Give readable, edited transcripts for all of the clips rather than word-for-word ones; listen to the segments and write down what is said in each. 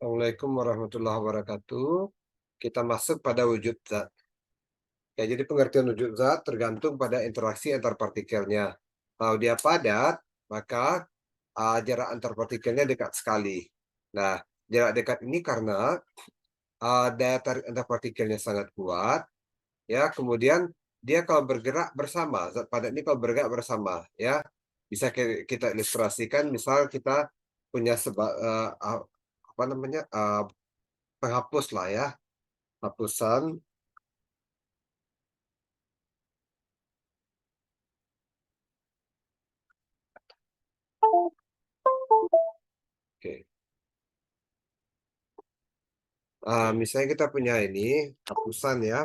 Assalamualaikum warahmatullahi wabarakatuh. Kita masuk pada wujud zat. Ya, jadi pengertian wujud zat tergantung pada interaksi antar partikelnya. Kalau dia padat, maka jarak antar partikelnya dekat sekali. Nah, jarak dekat ini karena daya tarik antar partikelnya sangat kuat. Ya, kemudian dia kalau bergerak bersama, zat padat ini kalau bergerak bersama, ya bisa kita ilustrasikan. Misal kita punya apa namanya penghapus lah ya, hapusan. Oke. Misalnya kita punya ini hapusan ya.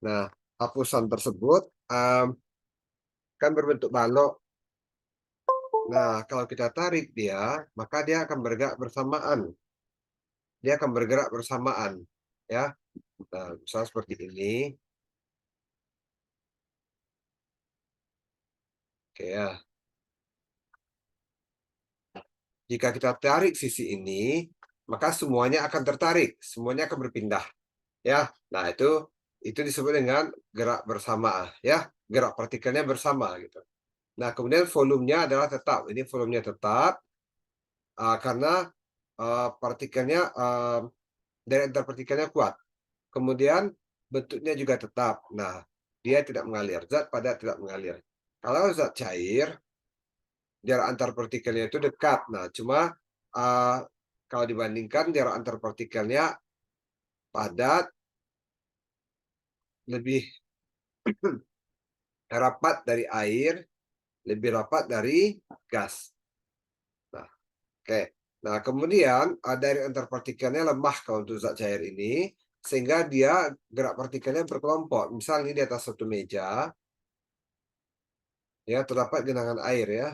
Nah, hapusan tersebut kan berbentuk balok. Nah, kalau kita tarik dia, maka dia akan bergerak bersamaan. Dia akan bergerak bersamaan, ya. Nah, misalnya seperti ini. Oke ya. Jika kita tarik sisi ini, maka semuanya akan tertarik, semuanya akan berpindah, ya. Nah, itu disebut dengan gerak bersama, ya. Gerak partikelnya bersama gitu. Nah, kemudian volumenya adalah tetap. Ini volumenya tetap karena partikelnya dari antar partikelnya kuat. Kemudian bentuknya juga tetap. Nah, dia tidak mengalir. Zat padat tidak mengalir. Kalau zat cair, jarak antar partikelnya itu dekat. Nah, cuma uh, kalau dibandingkan jarak antar partikelnya padat lebih rapat dari air, lebih rapat dari gas. Nah, oke. Nah, kemudian dari antar partikelnya lemah kalau untuk zat cair ini, sehingga dia gerak partikelnya berkelompok. Misal ini di atas satu meja, ya terdapat genangan air ya.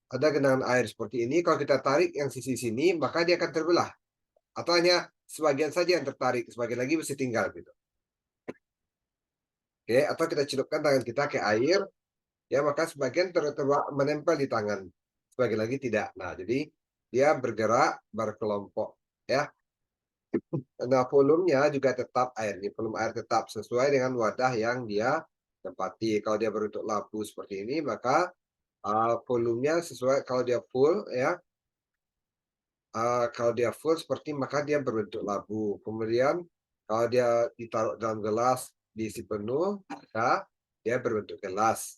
Ada genangan air seperti ini. Kalau kita tarik yang sisi sini, maka dia akan terbelah. Atau hanya sebagian saja yang tertarik, sebagian lagi masih tinggal gitu. Oke, atau kita celupkan tangan kita ke air, ya maka sebagian menempel di tangan, sebagian lagi tidak. Nah, jadi dia bergerak berkelompok ya. Nah, volumenya juga tetap air ini, volume air tetap sesuai dengan wadah yang dia tempati. Kalau dia berbentuk labu seperti ini, maka volumenya sesuai. Kalau dia full ya, kalau dia full seperti maka dia berbentuk labu. Kemudian kalau dia ditaruh dalam gelas diisi penuh, maka dia berbentuk gelas.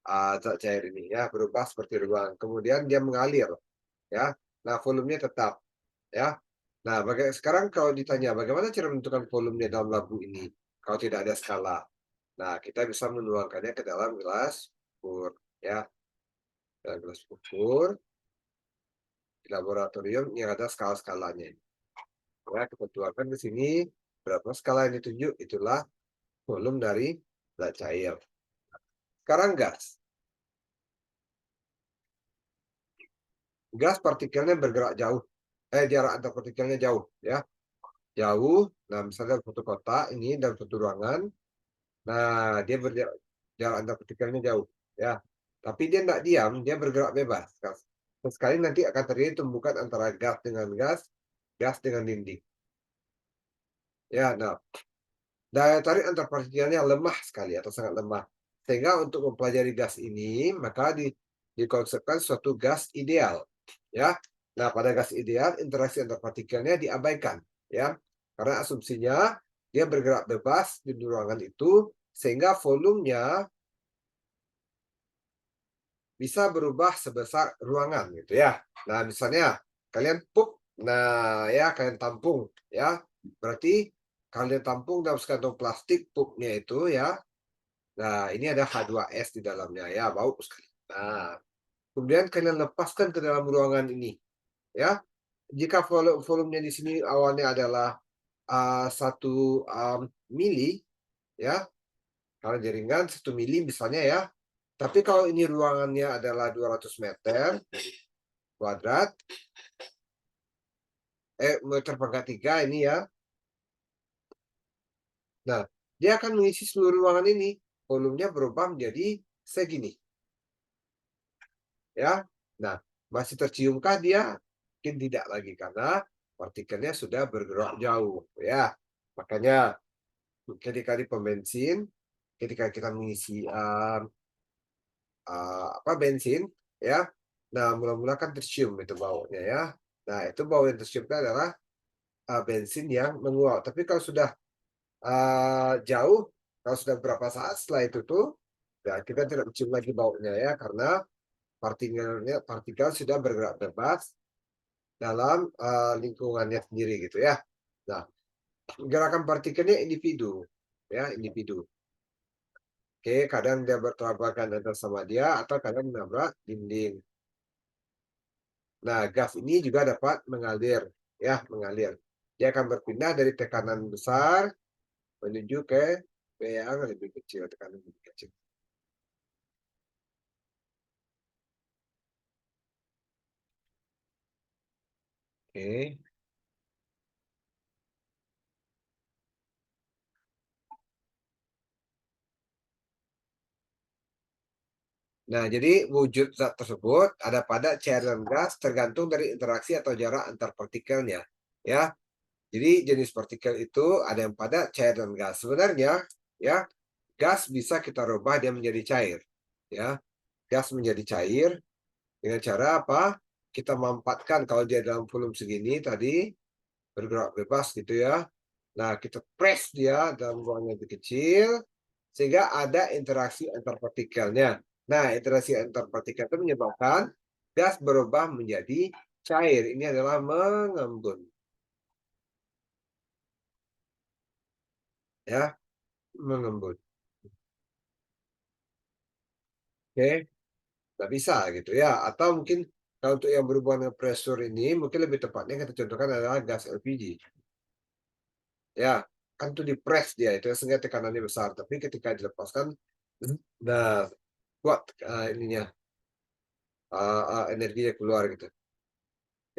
Zat cair ini ya berubah seperti ruang. Kemudian dia mengalir ya. Nah, volumenya tetap ya. Nah, sekarang kalau ditanya bagaimana cara menentukan volumenya dalam labu ini kalau tidak ada skala. Nah, kita bisa menuangkannya ke dalam gelas ukur ya. Dalam gelas ukur di laboratorium yang ada skala-skalanya. Ya, kita tuangkan ke sini berapa skala yang ditunjuk itulah volume dari zat cair. Sekarang gas. Gas partikelnya bergerak jauh. Jarak antar partikelnya jauh ya. Jauh. Nah, misalnya dalam satu kotak ini dalam satu ruangan. Nah, dia berjarak jarak antar partikelnya jauh ya. Tapi dia tidak diam, dia bergerak bebas. Sekali nanti akan terjadi tumbukan antara gas dengan gas, gas dengan dinding. Ya, nah, daya tarik antar partikelnya lemah sekali atau sangat lemah. Sehingga untuk mempelajari gas ini, maka dikonsepkan suatu gas ideal. Ya, nah pada gas ideal interaksi antar partikelnya diabaikan. Ya, karena asumsinya dia bergerak bebas di ruangan itu, sehingga volumenya bisa berubah sebesar ruangan gitu ya. Nah, misalnya kalian pup, nah ya kalian tampung ya. Berarti kalian tampung dalam sekantong plastik pupnya itu ya. Nah, ini ada H2S di dalamnya ya, bau sekali. Nah, kemudian kalian lepaskan ke dalam ruangan ini ya. Jika volumenya di sini awalnya adalah 1 mili ya, kalau jaringan 1 mili misalnya ya. Tapi kalau ini ruangannya adalah 200 meter kuadrat, meter pangkat 3 ini ya. Nah, dia akan mengisi seluruh ruangan ini. Volumenya berubah menjadi segini. Ya. Nah, Masih terciumkah dia? Mungkin tidak lagi karena partikelnya sudah bergerak jauh, ya. Makanya ketika di pom bensin, ketika kita mengisi bensin, ya. Nah, mula-mula kan tercium itu baunya, ya. Nah, itu bau yang tercium itu adalah bensin yang menguap. Tapi kalau sudah jauh, kalau sudah berapa saat setelah itu tuh, ya kita tidak mencium lagi baunya, ya, karena partikel sudah bergerak bebas dalam lingkungannya sendiri gitu, ya. Nah, gerakan partikelnya individu, ya, individu. Oke, kadang dia bertabrakan antara sama dia atau kadang menabrak dinding. Nah, gas ini juga dapat mengalir, ya, mengalir. Dia akan berpindah dari tekanan besar menuju ke yang lebih kecil, tekanan lebih kecil. Oke. Nah, jadi wujud zat tersebut ada pada cair dan gas tergantung dari interaksi atau jarak antar partikelnya, ya. Jadi jenis partikel itu ada yang pada cair dan gas. Sebenarnya, ya, gas bisa kita rubah dia menjadi cair, ya. Gas menjadi cair dengan cara apa? Kita mampatkan kalau dia dalam volume segini tadi bergerak bebas gitu, ya. Nah, kita press dia dalam ruang yang lebih kecil sehingga ada interaksi antar partikelnya. Nah, interaksi antar partikel itu menyebabkan gas berubah menjadi cair. Ini adalah mengembun, ya, mengembun. Oke, nggak bisa gitu, ya. Atau mungkin kalau untuk yang berhubungan dengan pressure ini, mungkin lebih tepatnya kita contohkan adalah gas LPG. Ya, kan itu di-press dia itu sehingga tekanannya besar, tapi ketika dilepaskan, nah, kuat ininya energinya keluar gitu.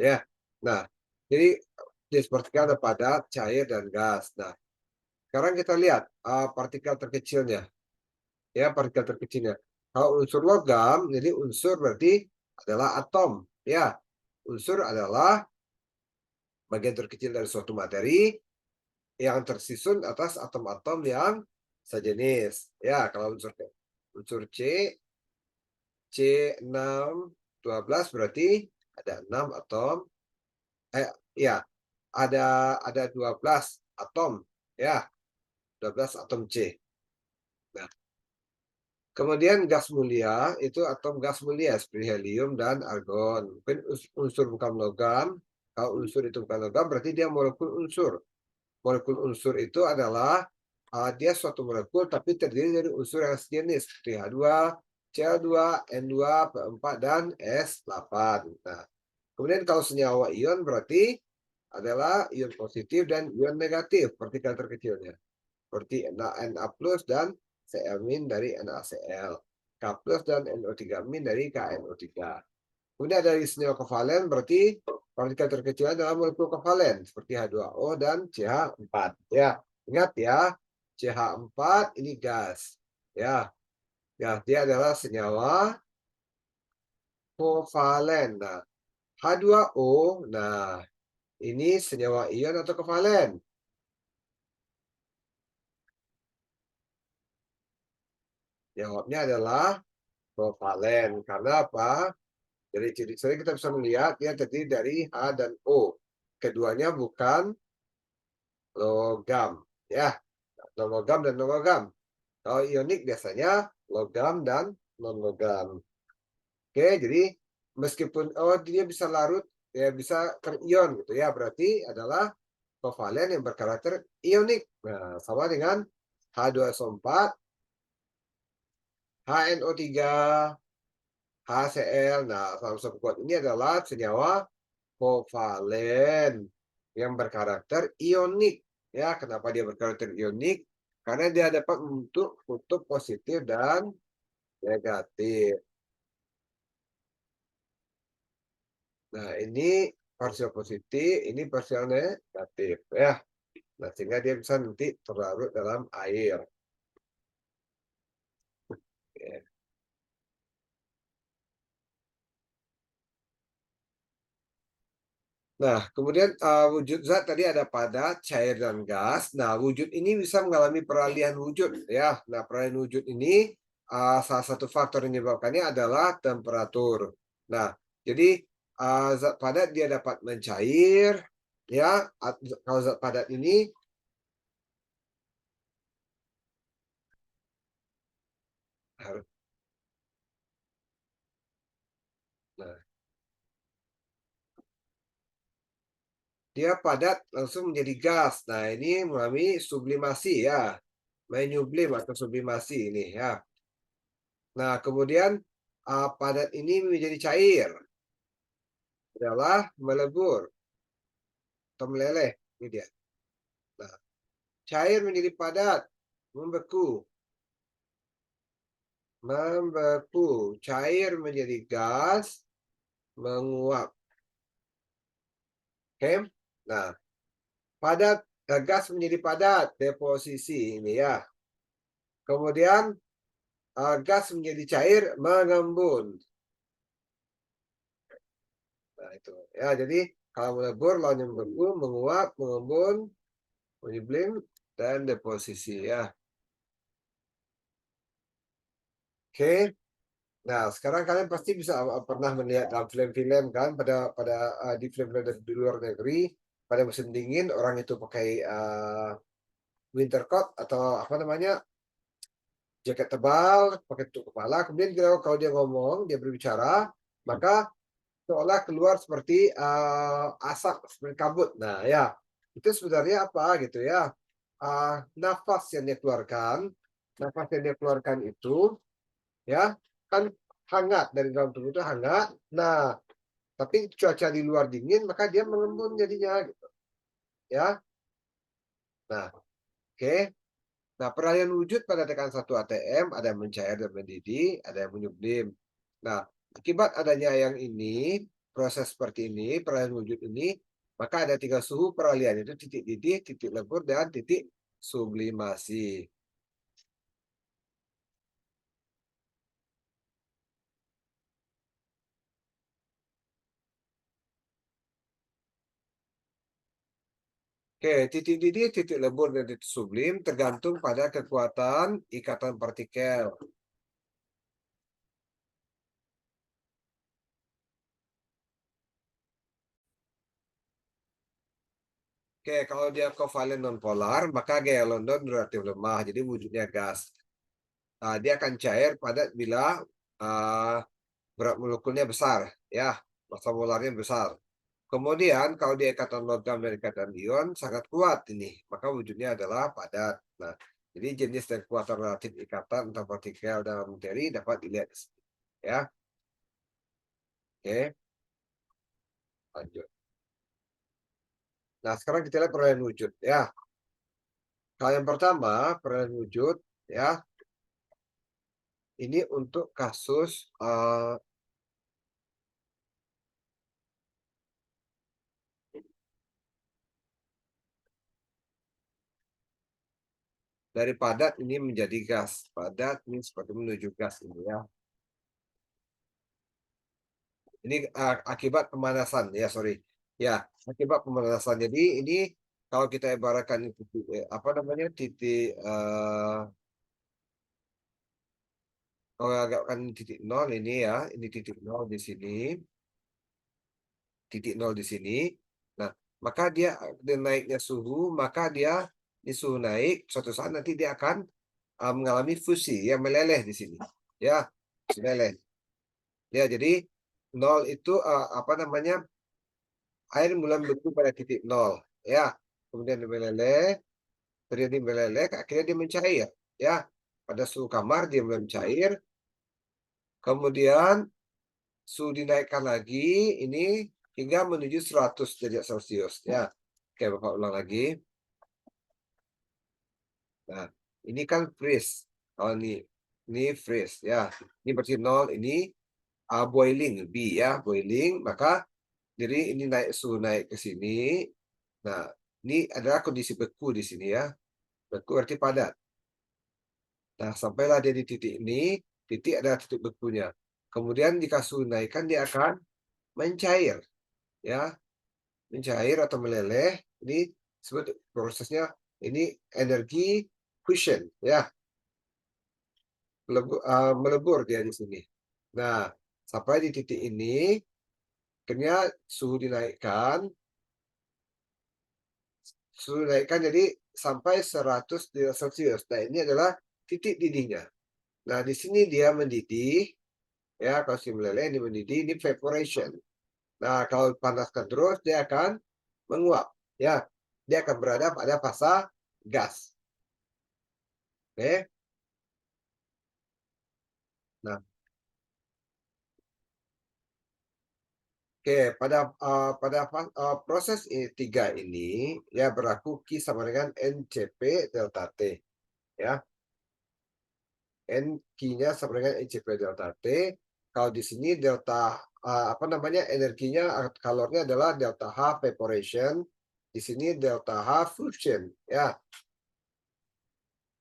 Ya. Nah, jadi seperti ada padat, cair, dan gas. Nah, sekarang kita lihat partikel terkecilnya, ya, partikel terkecilnya. Kalau unsur logam, jadi unsur berarti adalah atom, ya. Unsur adalah bagian terkecil dari suatu materi yang tersusun atas atom-atom yang sejenis. Ya, kalau unsur C612 berarti ada 6 atom. Ya, ada 12 atom, ya, 12 atom C. Nah, kemudian gas mulia itu atom gas mulia seperti helium dan argon. Mungkin unsur bukan logam. Kalau unsur itu bukan logam berarti dia molekul unsur. Molekul unsur itu adalah dia suatu molekul tapi terdiri dari unsur yang sejenis seperti H2, Cl2, N2, P4 dan S8. Nah, kemudian kalau senyawa ion berarti adalah ion positif dan ion negatif partikel terkecilnya. Seperti Na plus dan Cl- dari NaCl, K plus dan NO3- dari KNO3. Kemudian dari senyawa kovalen berarti partikel terkecil adalah molekul kovalen seperti H2O dan CH4. Ya, ingat ya, CH4 ini gas. Ya, gas dia adalah senyawa kovalen. Nah, H2O, nah ini senyawa ion atau kovalen? Jawabnya adalah kovalen. Karena apa? Dari ciri-ciri kita bisa melihat dia terdiri dari H dan O. Keduanya bukan logam. Ya, logam dan non logam. Kalau ionik biasanya logam dan non logam. Oke, jadi meskipun dia bisa larut, ya bisa terion gitu ya, berarti adalah kovalen yang berkarakter ionik. Nah, sama dengan H2SO4, HNO3, HCl. Nah, sama kuat ini adalah senyawa kovalen yang berkarakter ionik. Ya, kenapa dia berkarakter ionik? Karena dia dapat membentuk kutub positif dan negatif. Nah, ini parsial positif, ini parsial negatif, ya. Nah, sehingga dia bisa nanti terlarut dalam air. Ya. Nah, kemudian wujud zat tadi ada padat, cair, dan gas. Nah, wujud ini bisa mengalami peralihan wujud ya. Nah, peralihan wujud ini salah satu faktor yang menyebabkannya adalah temperatur. Nah, jadi zat padat dia dapat mencair ya. Kalau zat padat ini harus nah, dia padat langsung menjadi gas. Nah, ini mengalami sublimasi ya. Menyublim atau sublimasi ini ya. Nah, kemudian padat ini menjadi cair adalah melebur atau meleleh, ini dia. Nah, cair menjadi padat, membeku, membeku, cair menjadi gas, menguap. Oke? Nah, padat, gas menjadi padat, deposisi ini ya. Kemudian gas menjadi cair, mengembun. Nah, itu. Ya, jadi kalau melebur lawannya membeku, menguap, mengembun, menyublim, dan deposisi ya. Oke. Nah, sekarang kalian pasti bisa pernah melihat dalam film-film kan pada di film-film dari di luar negeri pada musim dingin orang itu pakai winter coat atau apa namanya jaket tebal, pakai tutup kepala. Kemudian kalau dia ngomong, dia berbicara, maka seolah keluar seperti asap, seperti kabut. Nah, ya itu sebenarnya apa gitu ya? Nafas yang dia keluarkan, nafas yang dia keluarkan itu ya kan hangat dari dalam tubuh itu hangat. Nah, tapi cuaca di luar dingin, maka dia mengembun jadinya gitu ya. Nah, oke. Nah, peralihan wujud pada tekanan 1 atm ada yang mencair dan mendidih, ada yang menyublim. Nah, akibat adanya yang ini, proses seperti ini, peralihan wujud ini, maka ada 3 suhu peralihan itu titik didih, titik lebur, dan titik sublimasi. Oke, titik didih, titik lebur, dan titik sublim tergantung pada kekuatan ikatan partikel. Oke, kalau dia kovalen nonpolar, maka gaya London relatif lemah, jadi wujudnya gas. Dia akan cair padat bila uh, berat molekulnya besar, ya, massa molarnya besar. Kemudian kalau dia ikatan logam dan ikatan ion sangat kuat ini, maka wujudnya adalah padat. Nah, jadi jenis dan kekuatan relatif ikatan antar partikel dalam materi dapat dilihat di sini, ya. Oke, lanjut. Nah, sekarang kita lihat peralihan wujud, ya. Kalau yang pertama, peralihan wujud, ya, ini untuk kasus dari padat ini menjadi gas. Padat ini seperti menuju gas ini ya. Ini akibat pemanasan ya, sorry. Ya, akibat pemanasan. Jadi ini kalau kita ibaratkan titik apa namanya titik kalau agakkan titik nol ini ya, ini titik nol di sini, titik nol di sini. Nah, maka dia naiknya suhu, maka dia di suhu naik, suatu saat nanti dia akan mengalami fusi yang meleleh di sini. Ya, meleleh. Ya, jadi nol itu apa namanya air mulai membeku pada titik nol. Ya, kemudian dia meleleh, terjadi meleleh, akhirnya dia mencair. Ya, pada suhu kamar dia mulai mencair, kemudian suhu dinaikkan lagi, ini hingga menuju 100 derajat Celcius. Ya, oke Bapak ulang lagi. Nah, ini kan freeze. Oh, ini freeze. Ya, ini berarti nol, ini boiling, B ya, boiling. Maka jadi ini naik suhu naik ke sini. Nah, ini adalah kondisi beku di sini ya. Beku berarti padat. Nah, sampailah dia di titik ini, titik adalah titik bekunya. Kemudian jika suhu naikkan dia akan mencair, ya. mencair atau meleleh, ini disebut prosesnya ini energi fusion ya, melebur dia di sini. Nah, sampai di titik ini akhirnya suhu dinaikkan jadi sampai 100 derajat Celcius. Nah, ini adalah titik didihnya. Nah, di sini dia mendidih ya, kalau si meleleh ini mendidih, ini evaporation. Nah, kalau panaskan terus dia akan menguap ya. Dia akan berada pada fase gas. Oke. Nah, oke, proses tiga ini ya berlaku Q sama dengan NCP delta T ya. N Q-nya sama dengan NCP delta T. Kalau di sini delta apa namanya energinya kalornya adalah delta H evaporation. Di sini delta H fusion ya.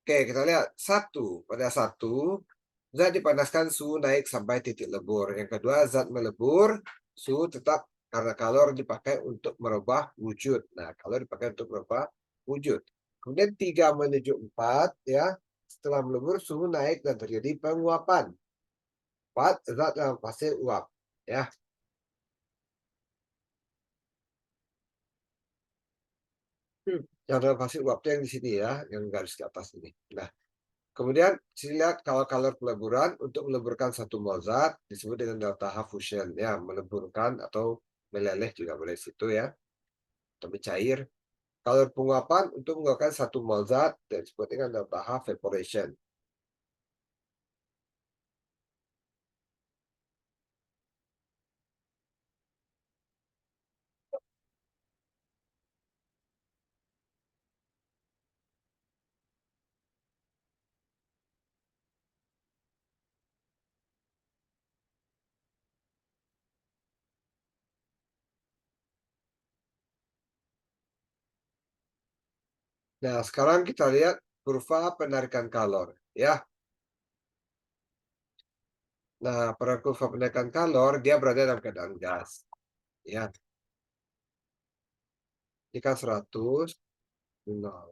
Oke, kita lihat pada satu zat dipanaskan suhu naik sampai titik lebur. Yang kedua zat melebur suhu tetap karena kalor dipakai untuk merubah wujud. Nah, kalor dipakai untuk merubah wujud. Kemudian 3 menuju 4 ya. Setelah melebur suhu naik dan terjadi penguapan. 4 zat dalam fase uap ya. Yang dalam fase uap itu yang di sini ya, yang garis ke atas ini. Nah, kemudian lihat kalau kalor peleburan untuk meleburkan satu mol zat disebut dengan delta H fusion ya, meleburkan atau meleleh juga boleh situ ya, atau mencair. Kalor penguapan untuk mengeluarkan satu mol zat disebut dengan delta H evaporation. Nah, sekarang kita lihat kurva penarikan kalor ya. Nah, pada kurva penarikan kalor dia berada dalam keadaan gas ya. Ini kan 100 nol.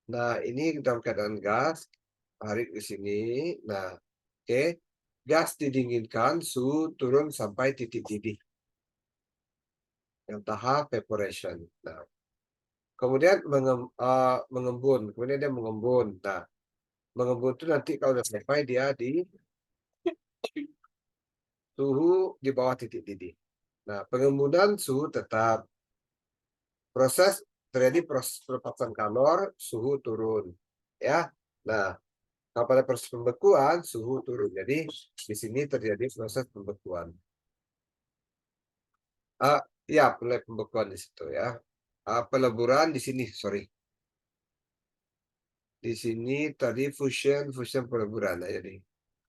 Nah, ini dalam keadaan gas, tarik di sini. Nah, oke. Gas didinginkan, suhu turun sampai titik didih. Yang tahap evaporation. Nah, kemudian mengembun. Kemudian dia mengembun. Nah, mengembun itu nanti kalau udah sampai dia di suhu di bawah titik didih. Nah, pengembunan suhu tetap. Terjadi proses pelepasan kalor, suhu turun. Ya. Nah, kalau pada proses pembekuan, suhu turun. Jadi, di sini terjadi proses pembekuan. Ya, mulai pembekuan di situ ya. Peleburan di sini, sorry. Di sini tadi fusion peleburan aja nih.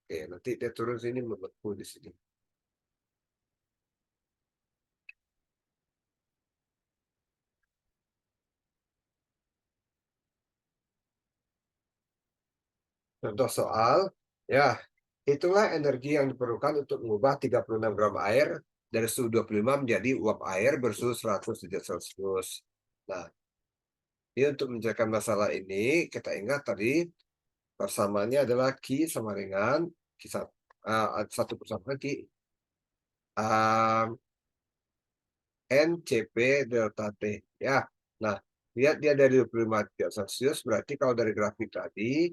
Oke, nanti dia turun sini membeku di sini. Contoh soal, ya, itulah energi yang diperlukan untuk mengubah 36 gram air dari suhu 25 menjadi uap air bersuhu 100 derajat Celcius. Nah, ini untuk menjelaskan masalah ini, kita ingat tadi persamaannya adalah Q sama dengan satu persamaan Q NCP delta T ya. Nah, lihat dia dari 25 derajat Celcius, berarti kalau dari grafik tadi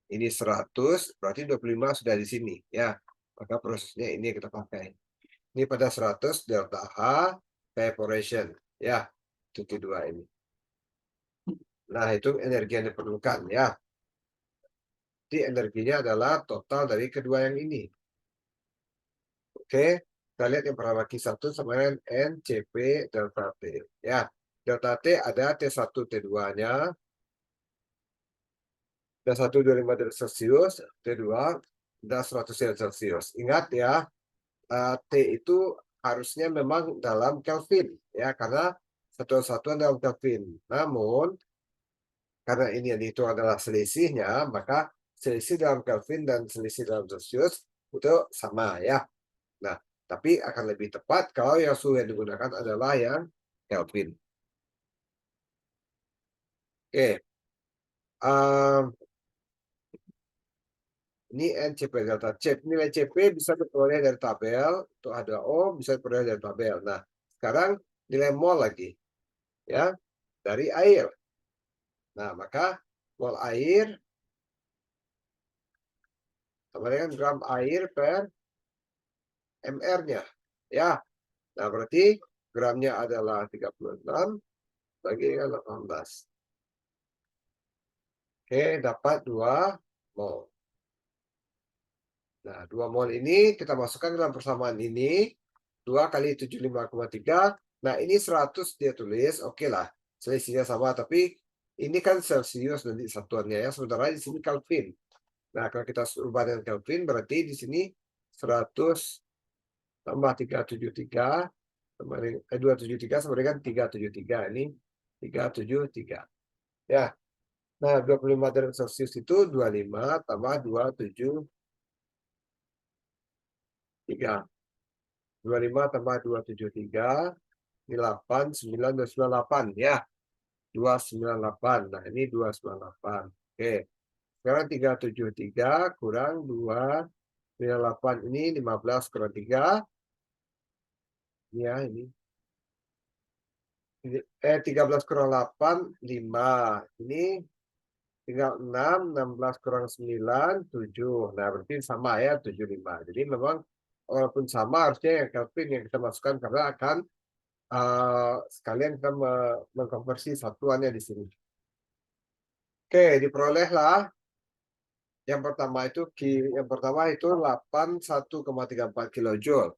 ini 100, berarti 25 sudah di sini ya. Maka prosesnya ini yang kita pakai. Ini pada 100 delta H evaporation ya. Itu kedua ini. Nah, itu energi yang diperlukan ya. Jadi energinya adalah total dari kedua yang ini. Oke, kita lihat yang pertama Q1 sama dengan NCP delta T. Ya, delta T ada T1, T2-nya. T1 25 derajat Celcius, T2 dan 100 derajat Celcius. Ingat ya, T itu harusnya memang dalam Kelvin ya, karena satuan-satuan dalam Kelvin. Namun karena ini yang itu adalah selisihnya, maka selisih dalam Kelvin dan selisih dalam Celsius itu sama ya. Nah, Tapi akan lebih tepat kalau yang suhu yang digunakan adalah yang Kelvin. Oke, ini NCP delta C. Nilai CP bisa diperoleh dari tabel, untuk H2O bisa diperoleh dari tabel. Nah, sekarang nilai mol lagi, ya, dari air. Nah, maka mol air sama dengan gram air per mR-nya. Ya, nah berarti gramnya adalah 36 bagi dengan 18. Oke, dapat 2 mol. Nah, 2 mol ini kita masukkan dalam persamaan ini. 2 kali 75,3. Nah, ini 100 dia tulis. Oke lah, selisihnya sama. Tapi ini kan Celsius nanti satuannya ya. Sementara di sini Kelvin. Nah, kalau kita ubah dengan Kelvin, berarti di sini 100 tambah 373 sama dengan 273 sama dengan 373. Ini 373. Ya. Nah, 25 derajat Celcius itu 25 tambah 273. 25 tambah 273, ini 8, 9, 298 ya. 298. Nah, ini 298. Oke. Sekarang 373 kurang 298 ini 15 kurang 3. Ya, ini. 13 kurang 8, 5. Ini tinggal 6, 16 kurang 9, 7. Nah, berarti sama ya, 75. Jadi memang walaupun sama harusnya yang Kelvin yang kita masukkan karena akan sekalian kita mengkonversi satuannya di sini. Oke, diperolehlah yang pertama itu 81,34 kilojoule.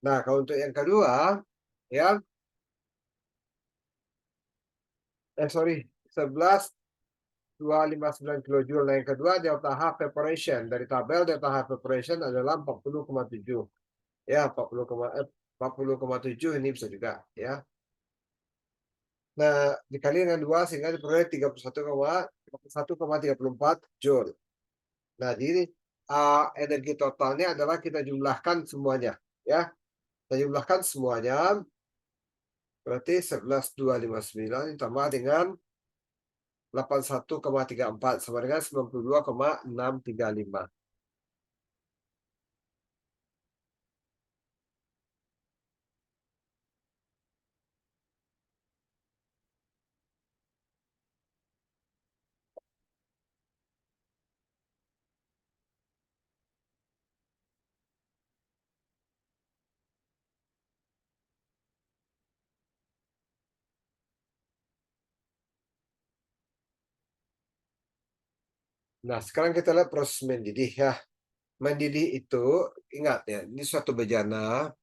Nah, kalau untuk yang kedua ya sorry 11,259 kilojoule. Nah, yang kedua delta H evaporation. Dari tabel delta H evaporation adalah 40,7. Ya, 40,7 ini bisa juga ya. Nah, dikali dengan 2 sehingga diperoleh 31,34 joule. Nah, jadi energi totalnya adalah kita jumlahkan semuanya, ya. Kita jumlahkan semuanya, berarti 11,259 ditambah dengan 81,34 sama dengan 92,635. Nah, sekarang kita lihat proses mendidih ya. Mendidih itu, ingat ya, ini suatu bejana.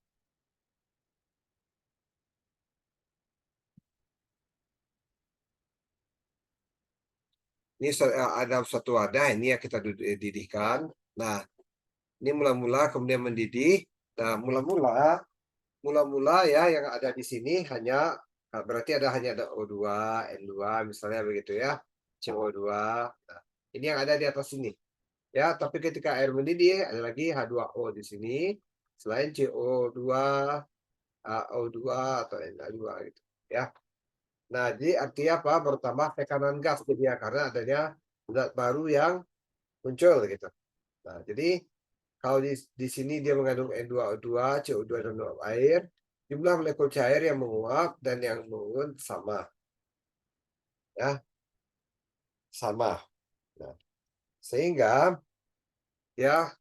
Ini ada suatu wadah ini yang kita didihkan. Nah, ini mula-mula kemudian mendidih. Nah, mula-mula ya yang ada di sini berarti hanya ada O2, N2 misalnya begitu ya. CO2. Nah, ini yang ada di atas sini. Ya, tapi ketika air mendidih ada lagi H2O di sini selain CO2, O2 atau Na2 gitu ya. Nah, jadi artinya apa? Bertambah tekanan gas jadi ya, karena adanya zat baru yang muncul gitu. Nah, jadi kalau di sini dia mengandung N2O2, CO2 dan uap air, jumlah molekul cair yang menguap dan yang mengurut sama, ya sama. Nah, sehingga ya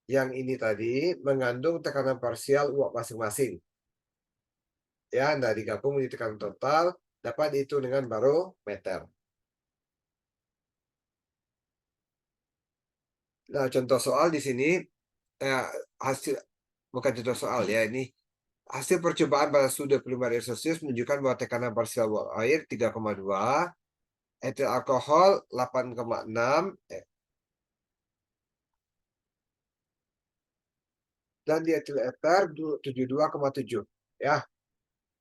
yang ini tadi mengandung tekanan parsial uap masing-masing. Ya, nah digabung menjadi tekanan total dapat dihitung dengan barometer. Nah, contoh soal di sini hasil bukan contoh soal ya ini hasil percobaan pada suhu 25 derajat Celcius menunjukkan bahwa tekanan parsial uap air 3,2, etil alkohol 8,6, dan dietil eter 72,7 ya.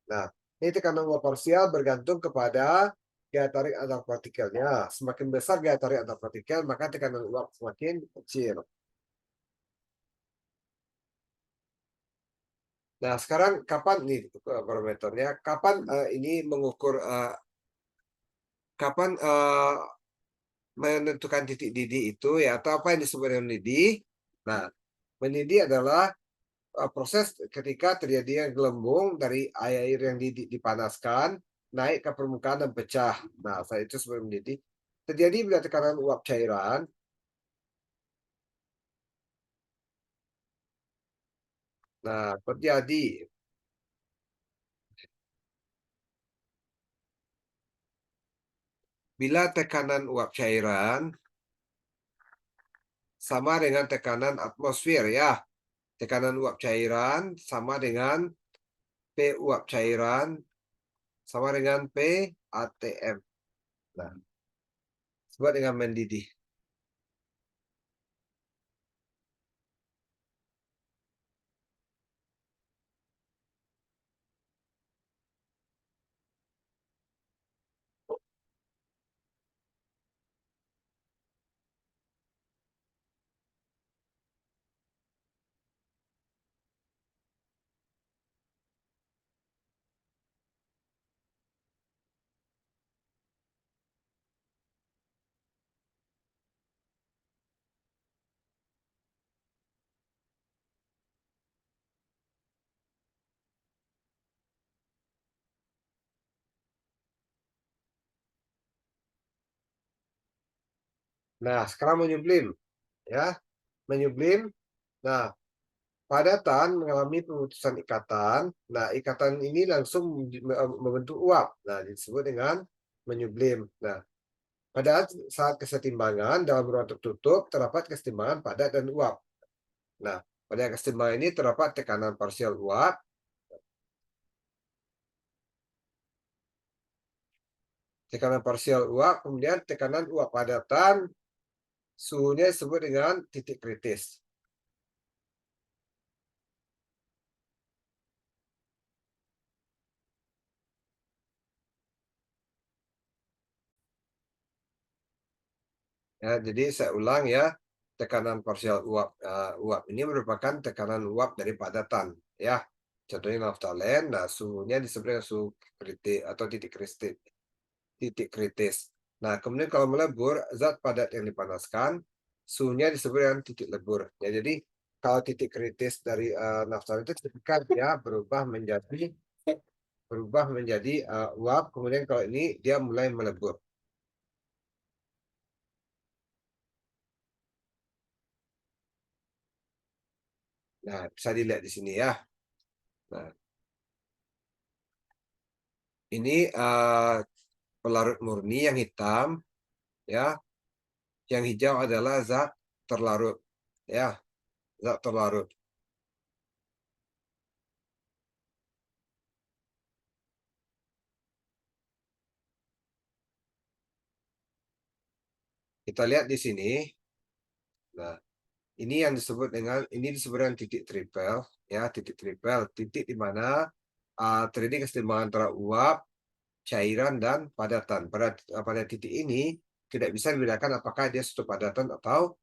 Nah, ini tekanan uap parsial bergantung kepada gaya tarik antar partikelnya. Semakin besar gaya tarik antar partikel, maka tekanan uap semakin kecil. Nah, sekarang kapan nih barometernya? Kapan ini mengukur kapan menentukan titik didih itu ya atau apa yang disebut dengan mendidih? Nah, mendidih adalah proses ketika terjadinya gelembung dari air yang dipanaskan naik ke permukaan dan pecah. Nah, saat itu sebelum mendidih. Terjadi bila tekanan uap cairan. Nah, terjadi bila tekanan uap cairan sama dengan tekanan atmosfer ya. Tekanan uap cairan sama dengan P uap cairan sama dengan P ATM. Nah, sebut dengan mendidih. Nah, sekarang menyublim ya, menyublim. Nah, padatan mengalami pemutusan ikatan. Nah, ikatan ini langsung membentuk uap. Nah, disebut dengan menyublim. Nah, pada saat kesetimbangan dalam ruang tertutup terdapat kesetimbangan padat dan uap. Nah, pada kesetimbangan ini terdapat tekanan parsial uap, kemudian tekanan uap padatan, suhunya disebut dengan titik kritis. Ya, jadi saya ulang ya, tekanan parsial uap uap ini merupakan tekanan uap dari padatan ya. Contohnya naftalen, nah suhunya disebut dengan suhu kritis atau titik kritis. Titik kritis. Nah, kemudian kalau melebur, zat padat yang dipanaskan, suhunya disebut dengan titik lebur. Ya, jadi kalau titik kritis dari naftalen itu ketika dia berubah menjadi uap, kemudian kalau ini dia mulai melebur. Nah, bisa dilihat di sini ya. Nah, ini pelarut murni yang hitam, ya. Yang hijau adalah zat terlarut, ya, zat terlarut. Kita lihat di sini. Nah, ini disebut dengan titik tripel, ya, titik tripel, titik di mana terjadi kesetimbangan antara uap, cairan dan padatan. Pada titik ini tidak bisa dibedakan apakah dia suatu padatan atau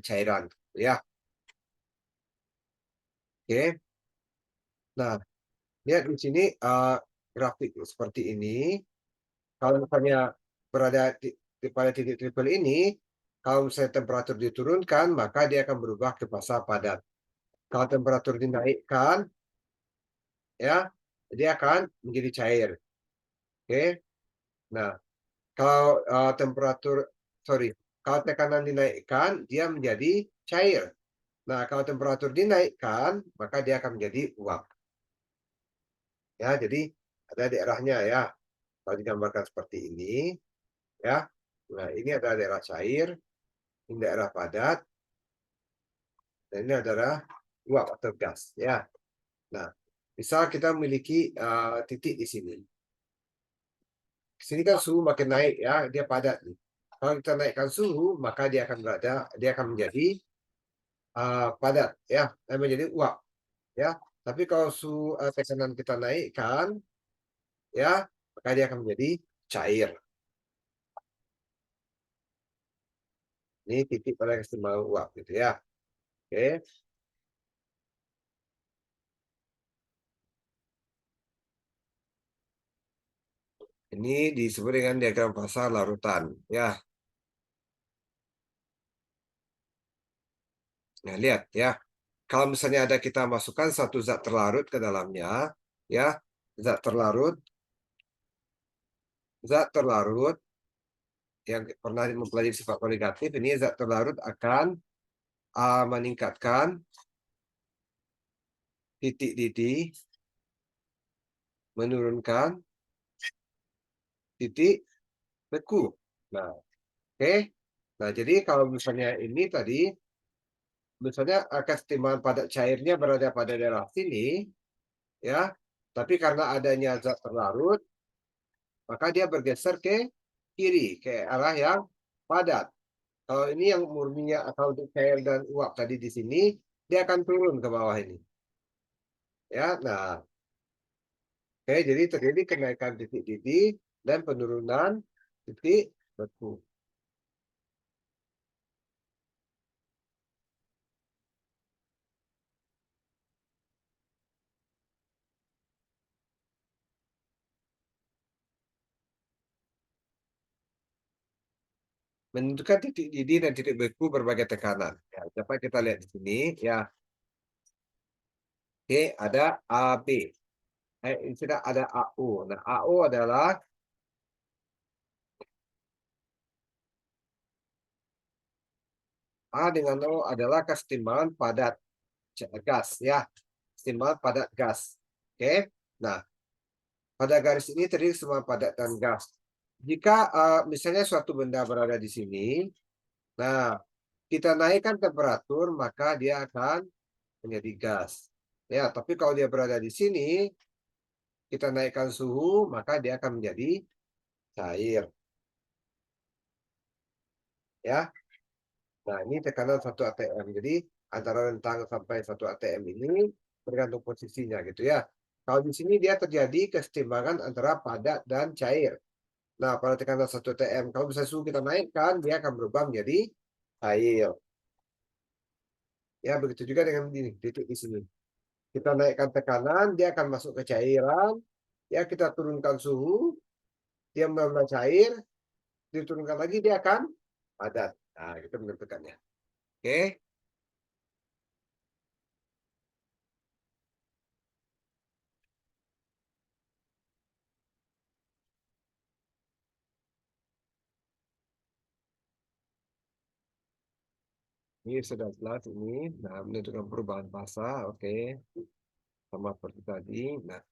cairan, ya. Oke. Nah, lihat di sini grafik seperti ini. Kalau misalnya berada pada titik triple ini, kalau misalnya temperatur diturunkan, maka dia akan berubah ke fasa padat. Kalau temperatur dinaikkan, ya, dia akan menjadi cair. Oke. Nah, kalau sorry, kalau tekanan dinaikkan, dia menjadi cair. Nah, kalau temperatur dinaikkan, maka dia akan menjadi uap. Ya, jadi ada daerahnya ya. Kalau digambarkan seperti ini, ya. Nah, ini adalah daerah cair, ini daerah padat, dan ini adalah uap atau gas, ya. Nah, misal kita memiliki titik di sini. Di sini kan suhu makin naik ya, dia padat nih. Kalau kita naikkan suhu, maka dia akan menjadi padat ya, dan menjadi uap ya. Tapi kalau suhu tekanan kita naikkan ya, maka dia akan menjadi cair. Ini titik pada kesetimbangan uap gitu ya. Oke. Ini disebut dengan diagram fasa larutan. Ya, nah lihat ya. Kalau misalnya ada kita masukkan satu zat terlarut ke dalamnya, ya, zat terlarut, zat terlarut yang pernah mempelajari sifat koligatif, ini zat terlarut akan meningkatkan titik didih, menurunkan titik beku. Nah, oke. Nah, jadi kalau misalnya ini tadi, misalnya kesetimbangan padat cairnya berada pada daerah sini, ya, tapi karena adanya zat terlarut, maka dia bergeser ke kiri, ke arah yang padat. Kalau ini yang murninya atau untuk cair dan uap tadi di sini, dia akan turun ke bawah ini. Ya, nah, oke, jadi terjadi kenaikan titik didih dan penurunan titik beku. Menentukan titik didih dan titik beku berbagai tekanan. Ya, dapat kita lihat di sini. Ya, oke, ada AB. Ini sudah ada AO. Nah, AO adalah A dengan O adalah kesetimbangan padat gas, ya, kesetimbangan padat gas. Oke, nah pada garis ini terdiri semua padat dan gas. Jika misalnya suatu benda berada di sini, nah kita naikkan temperatur maka dia akan menjadi gas. Ya, tapi kalau dia berada di sini, kita naikkan suhu maka dia akan menjadi cair. Ya, nah ini tekanan 1 atm. Jadi antara rentang sampai 1 atm ini tergantung posisinya gitu ya. Kalau di sini dia terjadi kesetimbangan antara padat dan cair. Nah, pada tekanan 1 atm, kalau bisa suhu kita naikkan, dia akan berubah menjadi cair. Ya, begitu juga dengan ini, titik di sini. Kita naikkan tekanan, dia akan masuk ke cairan. Ya, kita turunkan suhu, dia mulai cair, diturunkan lagi, dia akan padat. Nah, itu menentukannya. Oke, ini sudah jelas ini. Nah, menentukan perubahan fasa, oke. Sama seperti tadi. Nah,